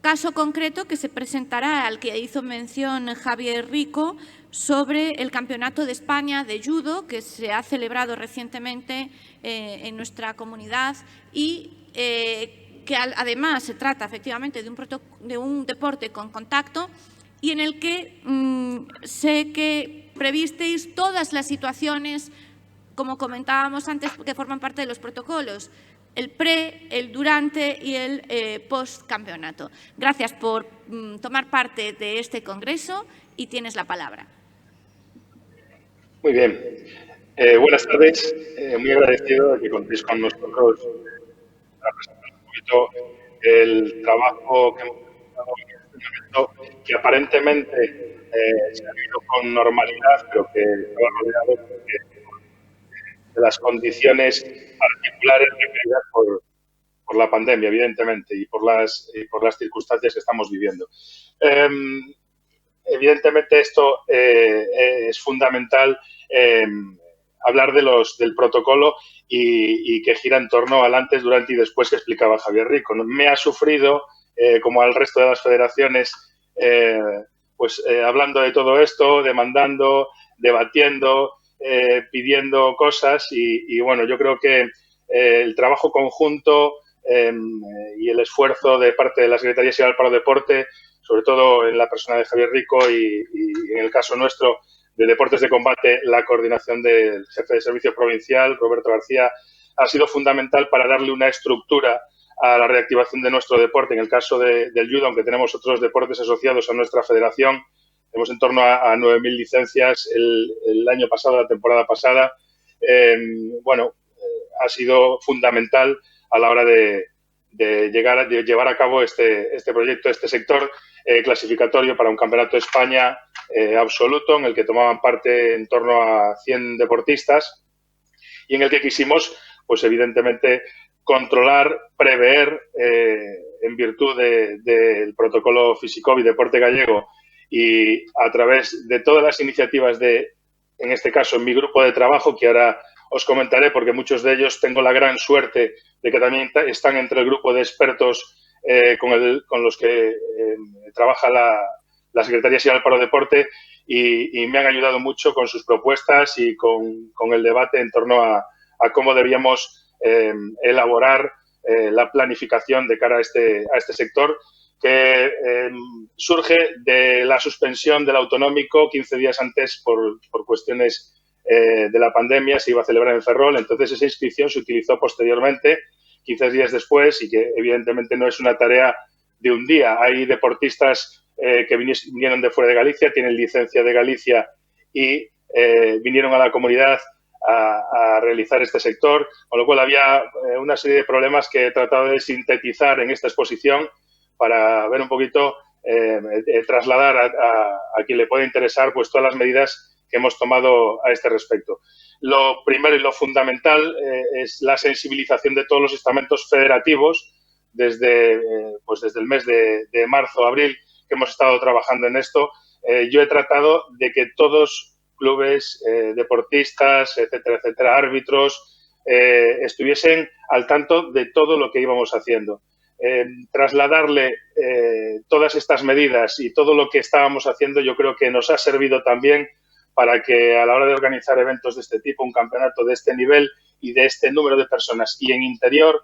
caso concreto que se presentará, al que hizo mención Javier Rico, sobre el Campeonato de España de Judo, que se ha celebrado recientemente en nuestra comunidad y que además se trata efectivamente de un deporte con contacto y en el que sé que previsteis todas las situaciones, como comentábamos antes, que forman parte de los protocolos: el pre, el durante y el post-campeonato. Gracias por tomar parte de este congreso y tienes la palabra. Muy bien. Buenas tardes. Muy agradecido de que contéis con nosotros para presentar un poquito el trabajo que hemos realizado en este momento, que aparentemente se ha vivido con normalidad, pero que estaba rodeado de las condiciones particulares requeridas por la pandemia, evidentemente, y por las circunstancias que estamos viviendo. Evidentemente, esto es fundamental hablar del protocolo y que gira en torno al antes, durante y después que explicaba Javier Rico. Me ha sufrido, como al resto de las federaciones, hablando de todo esto, demandando, debatiendo, pidiendo cosas y bueno, yo creo que el trabajo conjunto y el esfuerzo de parte de la Secretaría General para el Deporte, sobre todo en la persona de Javier Rico y en el caso nuestro de Deportes de Combate, la coordinación del jefe de servicio provincial, Roberto García, ha sido fundamental para darle una estructura a la reactivación de nuestro deporte. En el caso del judo, aunque tenemos otros deportes asociados a nuestra federación, tenemos en torno a 9.000 licencias el año pasado, la temporada pasada. Ha sido fundamental a la hora de llevar a cabo este proyecto, este sector clasificatorio para un campeonato de España absoluto, en el que tomaban parte en torno a 100 deportistas y en el que quisimos, pues evidentemente, controlar, prever, en virtud del protocolo FISICOV y Deporte Gallego, y a través de todas las iniciativas en este caso, en mi grupo de trabajo, que ahora os comentaré, porque muchos de ellos tengo la gran suerte de que también están entre el grupo de expertos con los que trabaja la Secretaría General para el Deporte y me han ayudado mucho con sus propuestas y con el debate en torno a cómo debíamos elaborar la planificación de cara a este sector, que surge de la suspensión del autonómico 15 días antes por cuestiones de la pandemia. Se iba a celebrar en Ferrol, entonces esa inscripción se utilizó posteriormente, 15 días después, y que evidentemente no es una tarea de un día. Hay deportistas que vinieron de fuera de Galicia, tienen licencia de Galicia y vinieron a la comunidad a realizar este sector, con lo cual había una serie de problemas que he tratado de sintetizar en esta exposición para ver un poquito, trasladar a quien le pueda interesar pues todas las medidas que hemos tomado a este respecto. Lo primero y lo fundamental es la sensibilización de todos los estamentos federativos desde el mes de marzo, abril, que hemos estado trabajando en esto. Yo he tratado de que todos clubes, deportistas, etcétera, árbitros, estuviesen al tanto de todo lo que íbamos haciendo. Trasladarle todas estas medidas y todo lo que estábamos haciendo, yo creo que nos ha servido también para que a la hora de organizar eventos de este tipo, un campeonato de este nivel y de este número de personas y en interior,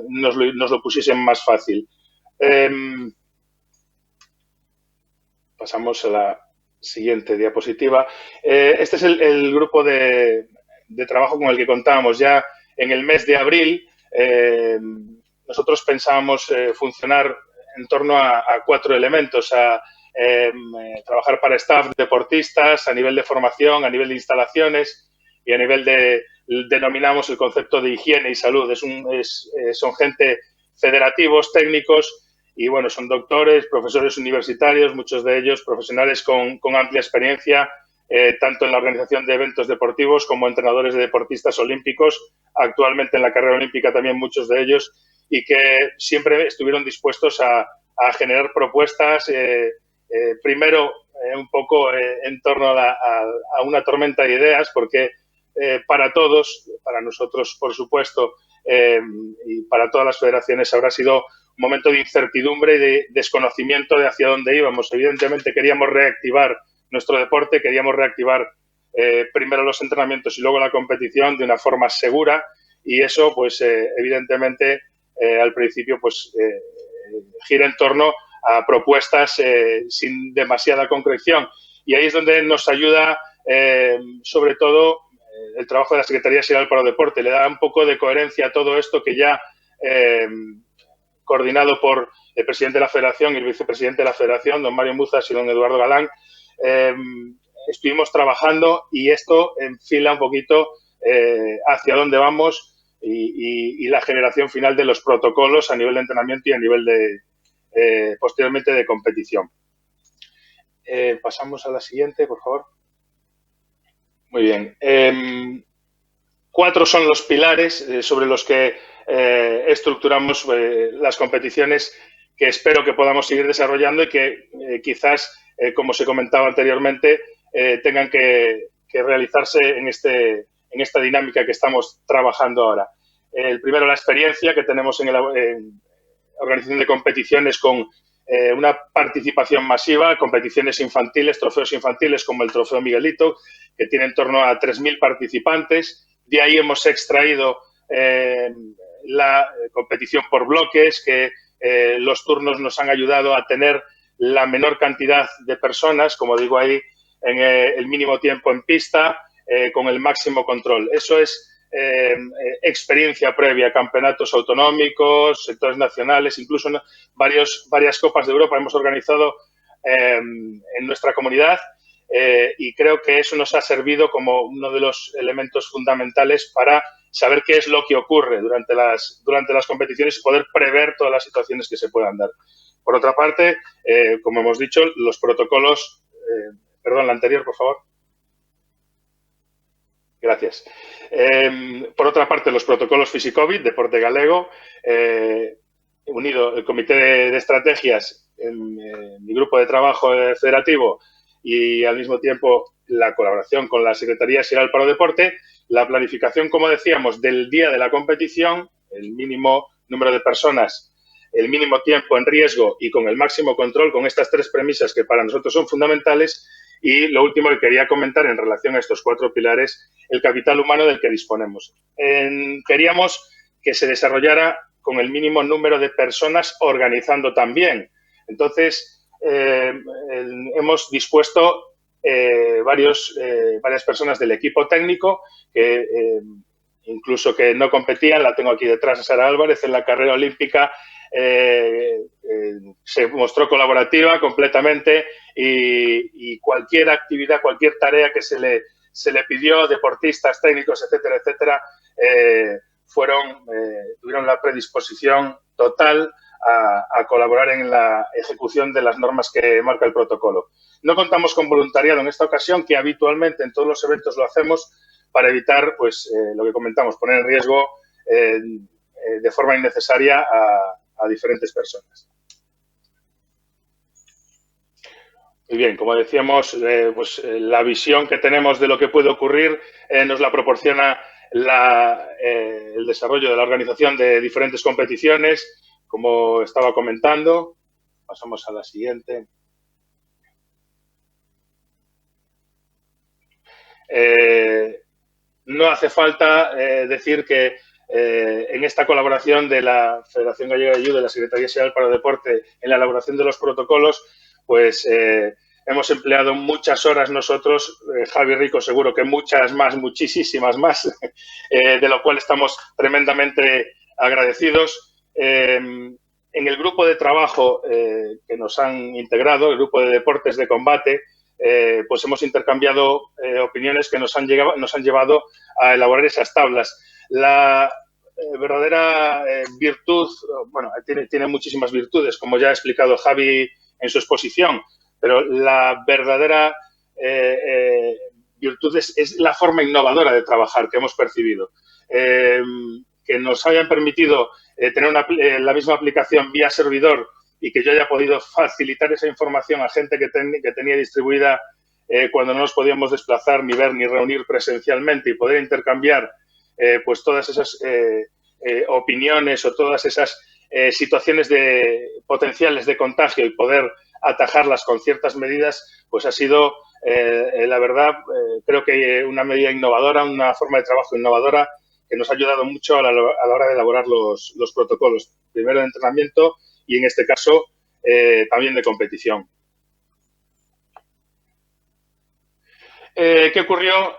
nos lo pusiesen más fácil. Pasamos a la siguiente diapositiva. Este es el grupo de trabajo con el que contábamos ya en el mes de abril. Nosotros pensábamos funcionar en torno a 4 elementos: trabajar para staff, deportistas, a nivel de formación, a nivel de instalaciones y a nivel denominamos el concepto de higiene y salud. Son gente federativos, técnicos y, bueno, son doctores, profesores universitarios, muchos de ellos profesionales con amplia experiencia, tanto en la organización de eventos deportivos como entrenadores de deportistas olímpicos, actualmente en la carrera olímpica también muchos de ellos, y que siempre estuvieron dispuestos a generar propuestas, primero un poco en torno a una tormenta de ideas, porque para todos, para nosotros por supuesto, y para todas las federaciones habrá sido momento de incertidumbre y de desconocimiento de hacia dónde íbamos. Evidentemente queríamos reactivar nuestro deporte, queríamos reactivar primero los entrenamientos y luego la competición de una forma segura, y eso, pues, evidentemente, al principio, pues, gira en torno a propuestas sin demasiada concreción. Y ahí es donde nos ayuda, sobre todo, el trabajo de la Secretaría General para el Deporte. Le da un poco de coherencia a todo esto que ya, coordinado por el presidente de la Federación y el vicepresidente de la Federación, don Mario Muzas y don Eduardo Galán, estuvimos trabajando, y esto enfila un poquito hacia dónde vamos y la generación final de los protocolos a nivel de entrenamiento y a nivel de, posteriormente, de competición. Pasamos a la siguiente, por favor. Muy bien. 4 son los pilares sobre los que estructuramos las competiciones, que espero que podamos seguir desarrollando y que quizás, como se comentaba anteriormente, tengan que realizarse en esta dinámica que estamos trabajando ahora. El primero, la experiencia que tenemos en organización de competiciones con una participación masiva, competiciones infantiles, trofeos infantiles como el Trofeo Miguelito, que tiene en torno a 3.000 participantes. De ahí hemos extraído la competición por bloques, que los turnos nos han ayudado a tener la menor cantidad de personas, como digo ahí, en el mínimo tiempo en pista, con el máximo control. Eso es experiencia previa, campeonatos autonómicos, sectores nacionales, incluso varias Copas de Europa hemos organizado en nuestra comunidad, y creo que eso nos ha servido como uno de los elementos fundamentales para saber qué es lo que ocurre durante las competiciones y poder prever todas las situaciones que se puedan dar. Por otra parte, como hemos dicho, los protocolos... perdón, la anterior, por favor. Gracias. Por otra parte, los protocolos Fisicovid, Deporte Galego, unido el Comité de Estrategias en mi grupo de trabajo federativo, y al mismo tiempo la colaboración con la Secretaría General para el Deporte, la planificación, como decíamos, del día de la competición, el mínimo número de personas, el mínimo tiempo en riesgo y con el máximo control, con estas 3 premisas que para nosotros son fundamentales. Y lo último que quería comentar en relación a estos 4 pilares, el capital humano del que disponemos. Queríamos que se desarrollara con el mínimo número de personas organizando también. Entonces, hemos dispuesto varias personas del equipo técnico que incluso que no competían. La tengo aquí detrás, a Sara Álvarez, en la carrera olímpica. Se mostró colaborativa completamente, y cualquier actividad, cualquier tarea que se le pidió, deportistas, técnicos, etcétera, etcétera, tuvieron la predisposición total a colaborar en la ejecución de las normas que marca el protocolo. No contamos con voluntariado en esta ocasión, que habitualmente en todos los eventos lo hacemos para evitar, pues, lo que comentamos, poner en riesgo de forma innecesaria a diferentes personas. Muy bien, como decíamos, pues la visión que tenemos de lo que puede ocurrir nos la proporciona el desarrollo de la organización de diferentes competiciones, como estaba comentando. Pasamos a la siguiente. No hace falta decir que en esta colaboración de la Federación Gallega de Judo y de la Secretaría General para el Deporte en la elaboración de los protocolos, pues hemos empleado muchas horas nosotros, Javi Rico seguro que muchas más, muchísimas más, de lo cual estamos tremendamente agradecidos. En el grupo de trabajo que nos han integrado, el grupo de deportes de combate, pues hemos intercambiado opiniones que nos han llevado a elaborar esas tablas. La verdadera virtud, bueno, tiene muchísimas virtudes, como ya ha explicado Javi en su exposición, pero la verdadera virtud es la forma innovadora de trabajar que hemos percibido. Que nos hayan permitido tener la misma aplicación vía servidor y que yo haya podido facilitar esa información a gente que tenía distribuida cuando no nos podíamos desplazar, ni ver, ni reunir presencialmente, y poder intercambiar pues todas esas opiniones o todas esas situaciones potenciales de contagio y poder atajarlas con ciertas medidas, pues ha sido, la verdad, creo que una medida innovadora, una forma de trabajo innovadora que nos ha ayudado mucho a la hora de elaborar los protocolos, primero de entrenamiento y, en este caso, también de competición. ¿Qué ocurrió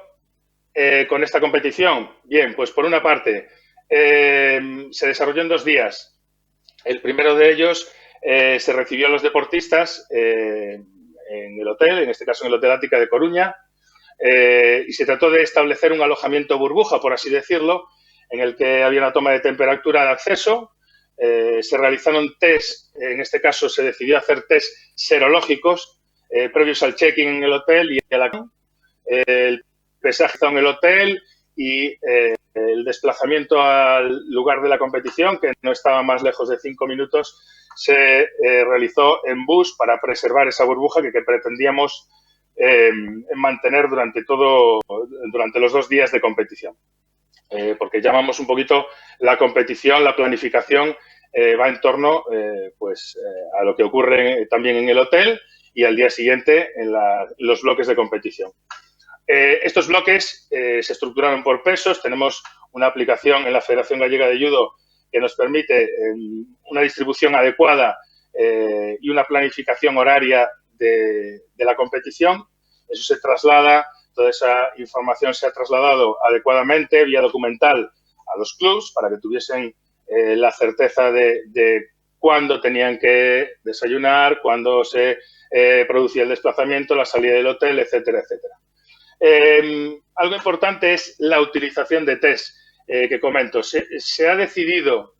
con esta competición? Bien, pues por una parte, se desarrolló en 2 días. El primero de ellos se recibió a los deportistas en el hotel, en este caso en el Hotel Ática de Coruña, y se trató de establecer un alojamiento burbuja, por así decirlo, en el que había una toma de temperatura de acceso. Se realizaron test, en este caso se decidió hacer test serológicos previos al check-in en el hotel y el pesaje en el hotel y el desplazamiento al lugar de la competición, que no estaba más lejos de 5 minutos, se realizó en bus para preservar esa burbuja que pretendíamos mantener durante los 2 días de competición. Porque llamamos un poquito la competición, la planificación va en torno a lo que ocurre también en el hotel y al día siguiente en los bloques de competición. Estos bloques se estructuraron por pesos. Tenemos una aplicación en la Federación Gallega de Judo que nos permite una distribución adecuada y una planificación horaria de la competición. Eso se traslada, toda esa información se ha trasladado adecuadamente vía documental a los clubs para que tuviesen la certeza de cuándo tenían que desayunar, cuándo se producía el desplazamiento, la salida del hotel, etcétera, etcétera. Algo importante es la utilización de test que comento. Se ha decidido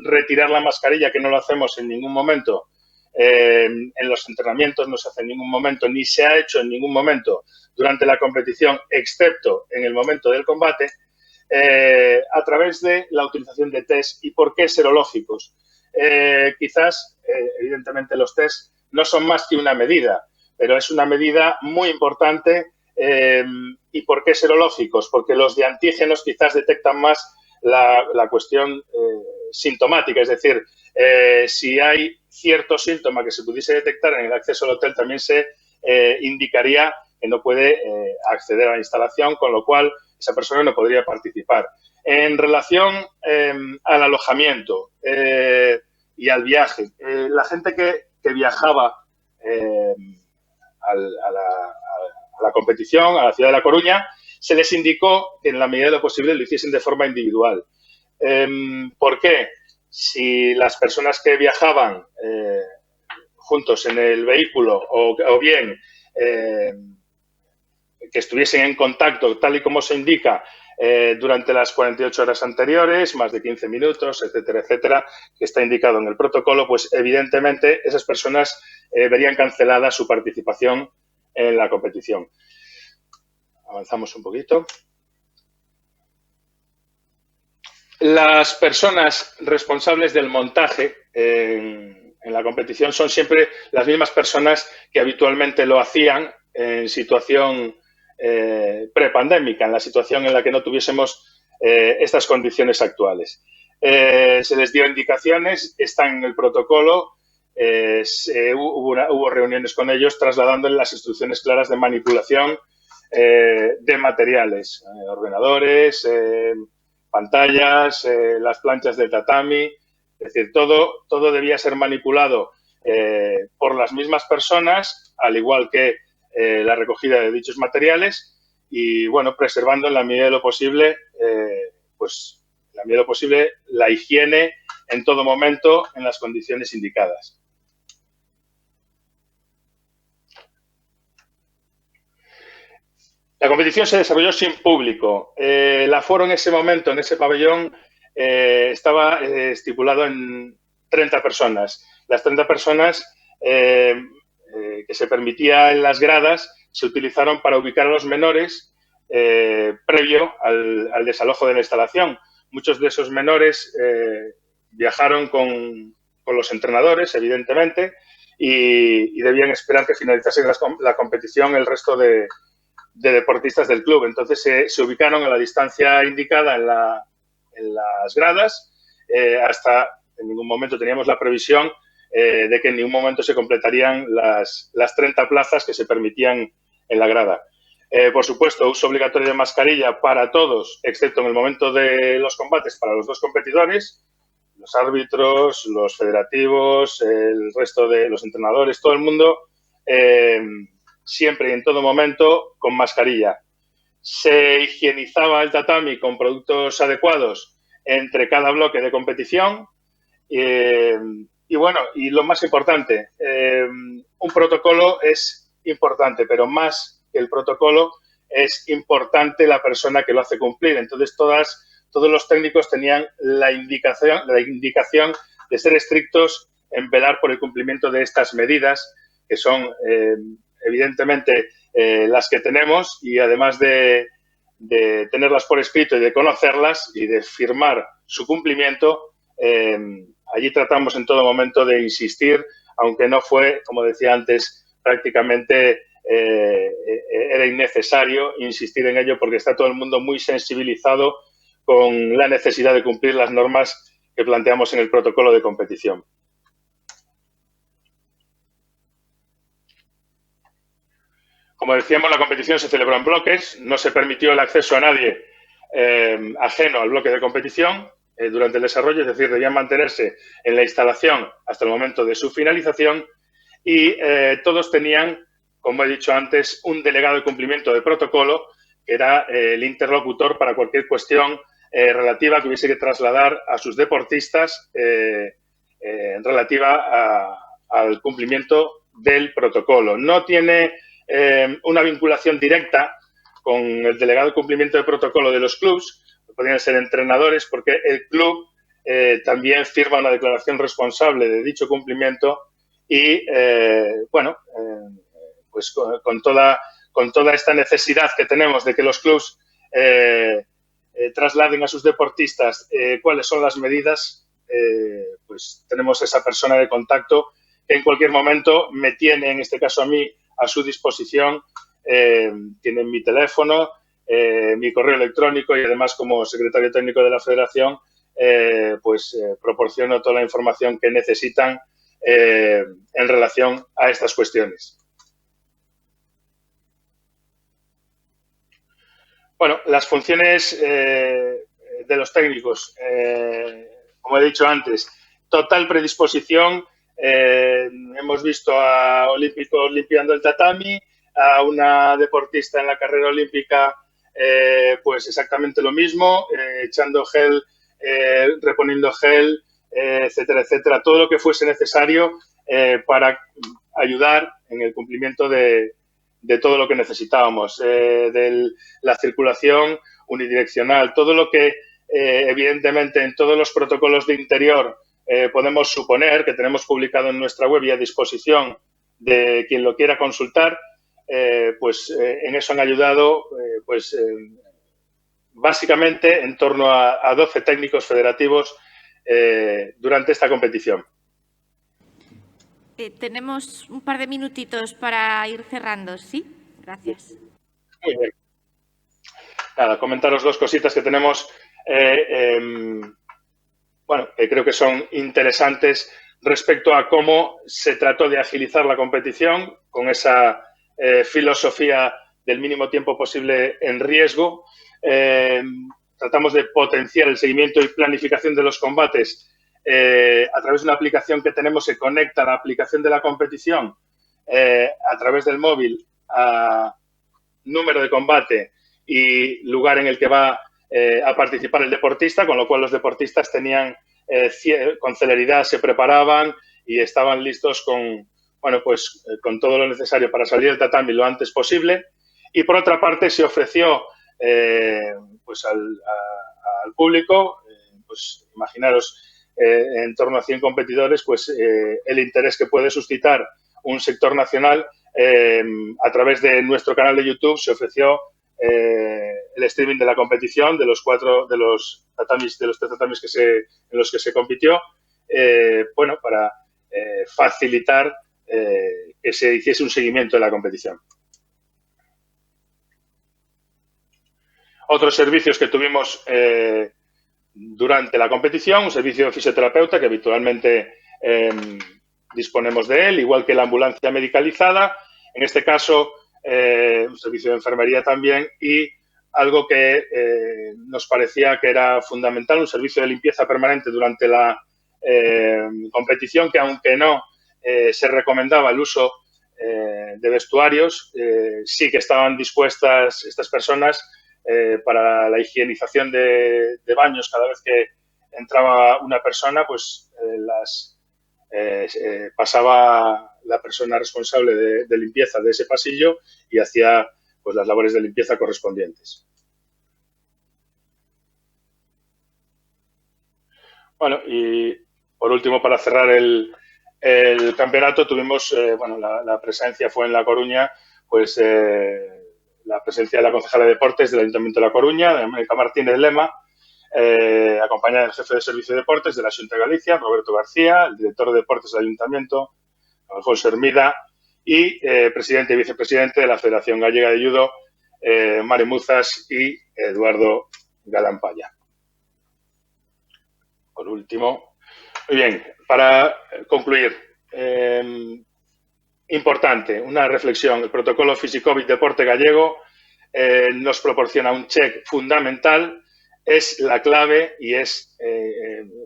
retirar la mascarilla, que no lo hacemos en ningún momento. En los entrenamientos no se hace en ningún momento, ni se ha hecho en ningún momento durante la competición, excepto en el momento del combate, a través de la utilización de test. ¿Y por qué serológicos? Quizás, evidentemente, los test no son más que una medida, pero es una medida muy importante. ¿Y por qué serológicos? Porque los de antígenos quizás detectan más la cuestión sintomática, es decir, si hay cierto síntoma que se pudiese detectar en el acceso al hotel, también se indicaría que no puede acceder a la instalación, con lo cual esa persona no podría participar. En relación al alojamiento y al viaje, la gente que viajaba a la competición, a la ciudad de La Coruña, se les indicó que en la medida de lo posible lo hiciesen de forma individual. ¿Por qué? Si las personas que viajaban juntos en el vehículo o bien que estuviesen en contacto, tal y como se indica, durante las 48 horas anteriores, más de 15 minutos, etcétera, etcétera, que está indicado en el protocolo, pues evidentemente esas personas verían cancelada su participación en la competición. Avanzamos un poquito. Las personas responsables del montaje en la competición son siempre las mismas personas que habitualmente lo hacían en situación prepandémica, en la situación en la que no tuviésemos estas condiciones actuales. Se les dio indicaciones, están en el protocolo, hubo reuniones con ellos trasladándoles las instrucciones claras de manipulación de materiales, ordenadores, pantallas, las planchas de tatami, es decir, todo debía ser manipulado por las mismas personas, al igual que la recogida de dichos materiales y, bueno, preservando en la medida de lo posible, la higiene en todo momento en las condiciones indicadas. La competición se desarrolló sin público. El aforo en ese momento, en ese pabellón, estaba estipulado en 30 personas. Las 30 personas que se permitía en las gradas se utilizaron para ubicar a los menores previo al desalojo de la instalación. Muchos de esos menores viajaron con los entrenadores, evidentemente, y debían esperar que finalizase la competición el resto de deportistas del club. Entonces se ubicaron a la distancia indicada en las gradas hasta en ningún momento teníamos la previsión de que en ningún momento se completarían las 30 plazas que se permitían en la grada. Por supuesto, uso obligatorio de mascarilla para todos, excepto en el momento de los combates para los dos competidores, los árbitros, los federativos, el resto de los entrenadores, todo el mundo, siempre y en todo momento con mascarilla. Se higienizaba el tatami con productos adecuados entre cada bloque de competición y bueno, y lo más importante, un protocolo es importante, pero más que el protocolo es importante la persona que lo hace cumplir. Entonces, todos los técnicos tenían la indicación de ser estrictos en velar por el cumplimiento de estas medidas, que son evidentemente las que tenemos, y además de tenerlas por escrito y de conocerlas y de firmar su cumplimiento, allí tratamos en todo momento de insistir, aunque no fue, como decía antes, prácticamente era innecesario insistir en ello porque está todo el mundo muy sensibilizado con la necesidad de cumplir las normas que planteamos en el protocolo de competición. Como decíamos, la competición se celebró en bloques, no se permitió el acceso a nadie ajeno al bloque de competición durante el desarrollo, es decir, debían mantenerse en la instalación hasta el momento de su finalización y todos tenían, como he dicho antes, un delegado de cumplimiento de protocolo que era el interlocutor para cualquier cuestión relativa que hubiese que trasladar a sus deportistas relativa al cumplimiento del protocolo. No tiene una vinculación directa con el delegado de cumplimiento de protocolo de los clubs, podrían ser entrenadores, porque el club también firma una declaración responsable de dicho cumplimiento y, bueno, pues con toda esta necesidad que tenemos de que los clubs trasladen a sus deportistas cuáles son las medidas, pues tenemos esa persona de contacto que en cualquier momento me tiene, en este caso a mí, a su disposición. Tienen mi teléfono, mi correo electrónico y además como secretario técnico de la federación proporciono toda la información que necesitan en relación a estas cuestiones. Bueno, las funciones de los técnicos, como he dicho antes, total predisposición. Hemos visto a olímpicos limpiando el tatami, a una deportista en la carrera olímpica pues exactamente lo mismo, echando gel, reponiendo gel, etcétera, etcétera, todo lo que fuese necesario para ayudar en el cumplimiento de todo lo que necesitábamos, de la circulación unidireccional, todo lo que evidentemente en todos los protocolos de interior podemos suponer, que tenemos publicado en nuestra web y a disposición de quien lo quiera consultar, en eso han ayudado básicamente en torno a 12 técnicos federativos durante esta competición. Tenemos un par de minutitos para ir cerrando, ¿sí? Gracias. Muy bien. Nada, comentaros dos cositas que tenemos, que creo que son interesantes respecto a cómo se trató de agilizar la competición con esa filosofía del mínimo tiempo posible en riesgo. Tratamos de potenciar el seguimiento y planificación de los combates a través de una aplicación que tenemos que conecta la aplicación de la competición a través del móvil a número de combate y lugar en el que va a participar el deportista, con lo cual los deportistas tenían con celeridad, se preparaban y estaban listos con todo lo necesario para salir del tatami lo antes posible. Y por otra parte se ofreció al público, imaginaros en torno a 100 competidores, el interés que puede suscitar un sector nacional. A través de nuestro canal de YouTube se ofreció el streaming de la competición de los tres tatamis en los que se compitió, para facilitar que se hiciese un seguimiento de la competición. Otros servicios que tuvimos durante la competición, un servicio de fisioterapeuta que habitualmente disponemos de él, igual que la ambulancia medicalizada, en este caso un servicio de enfermería también, y algo que nos parecía que era fundamental, un servicio de limpieza permanente durante la competición, que aunque no se recomendaba el uso de vestuarios, sí que estaban dispuestas estas personas para la higienización de baños cada vez que entraba una persona, pues pasaba la persona responsable de limpieza de ese pasillo y hacía pues las labores de limpieza correspondientes. Bueno, y por último, para cerrar el campeonato, tuvimos, la presencia fue en La Coruña, pues la presencia de la concejala de Deportes del Ayuntamiento de La Coruña, de Mónica Martínez Lema, acompañada del jefe de Servicio de Deportes de la Xunta de Galicia, Roberto García, el director de Deportes del Ayuntamiento, Alfonso Hermida, y presidente y vicepresidente de la Federación Gallega de Judo, Mari Muzas y Eduardo Galampaya. Por último, muy bien, para concluir, importante, una reflexión. El protocolo Fisicovid Deporte Gallego nos proporciona un check fundamental, es la clave y es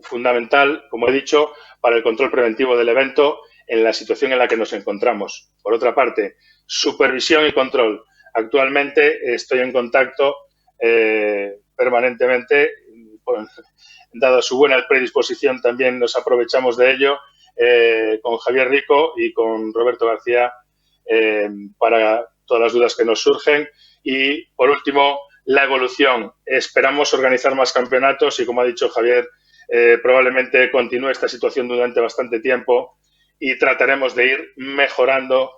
fundamental, como he dicho, para el control preventivo del evento en la situación en la que nos encontramos. Por otra parte, supervisión y control. Actualmente estoy en contacto permanentemente, dado su buena predisposición, también nos aprovechamos de ello con Javier Rico y con Roberto García para todas las dudas que nos surgen. Y, por último, la evolución. Esperamos organizar más campeonatos y, como ha dicho Javier, probablemente continúe esta situación durante bastante tiempo y trataremos de ir mejorando,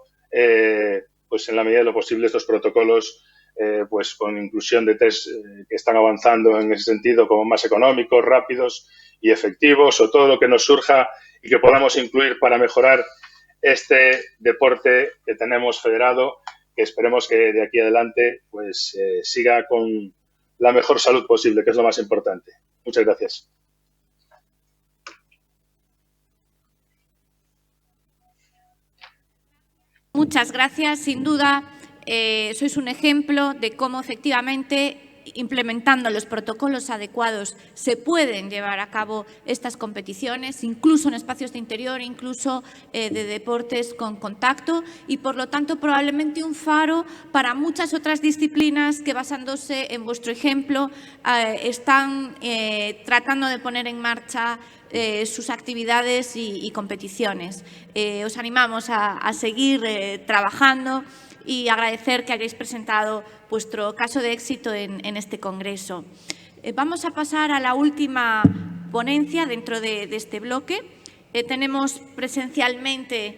pues en la medida de lo posible, estos protocolos, pues con inclusión de test que están avanzando en ese sentido, como más económicos, rápidos y efectivos, o todo lo que nos surja y que podamos incluir para mejorar este deporte que tenemos federado, que esperemos que de aquí adelante pues siga con la mejor salud posible, que es lo más importante. Muchas gracias. Muchas gracias. Sin duda, sois un ejemplo de cómo efectivamente, implementando los protocolos adecuados, se pueden llevar a cabo estas competiciones, incluso en espacios de interior, incluso de deportes con contacto, y por lo tanto probablemente un faro para muchas otras disciplinas que, basándose en vuestro ejemplo, están tratando de poner en marcha sus actividades y competiciones. Os animamos a seguir trabajando y agradecer que hayáis presentado vuestro caso de éxito en este congreso. Vamos a pasar a la última ponencia dentro de este bloque. Tenemos presencialmente